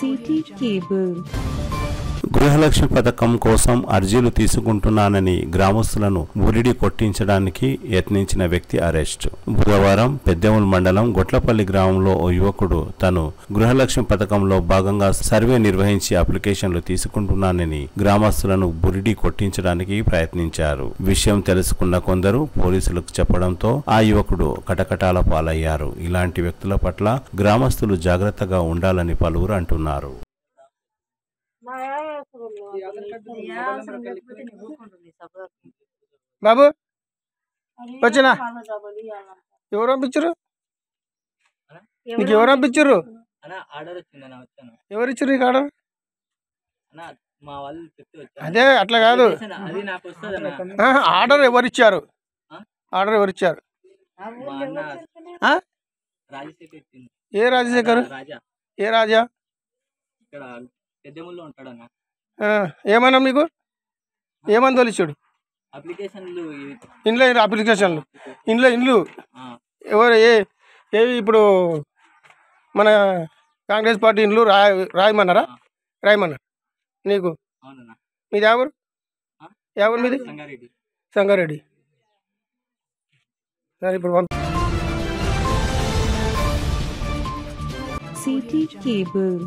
City cable గృహలక్ష్మి పథకం కోసం అర్జీలు తీసుకుంటున్నానని గ్రామస్తులను బురిడి కొట్టించడానికి యత్నించిన వ్యక్తి అరెస్ట్. బుధవారం పెద్దెముల్ మండలం గొట్లపల్లి గ్రామంలో ఓ యువకుడు తను గృహలక్ష్మి పథకంలో భాగంగా సర్వే నిర్వహించి అప్లికేషన్లు తీసుకుంటున్నానని గ్రామస్తులను బురిడి కొట్టించడానికి ప్రయత్నించారు. విషయం తెలుసుకున్న కొందరు పోలీసులకు చెప్పడంతో ఆ యువకుడు కటకటాల పాలయ్యారు. ఇలాంటి వ్యక్తుల పట్ల గ్రామస్తులు జాగ్రత్తగా ఉండాలని పలువురు అంటున్నారు. బాబు వచ్చినా ఎవరు పంపించారు? నీకు ఎవరు పంపించారు? ఎవరు ఇచ్చారు నీకు ఆర్డర్? అదే అట్లా కాదు, ఆర్డర్ ఎవరు ఇచ్చారు? ఆర్డర్ ఎవరు ఇచ్చారు? ఏ రాజశేఖర్? ఏ రాజా? ఏమన్నా మీకు ఏమని తోలిచ్చాడు? ఇంట్లో అప్లికేషన్లు ఇండ్లు ఎవరు ఏవి ఇప్పుడు మన కాంగ్రెస్ పార్టీ ఇండ్లు రాయమన్నారా? రాయమన్నారు నీకు? మీది ఎవరు? ఎవరు మీది? సంగారెడ్డి. సరే ఇప్పుడు సిటీ కేబుల్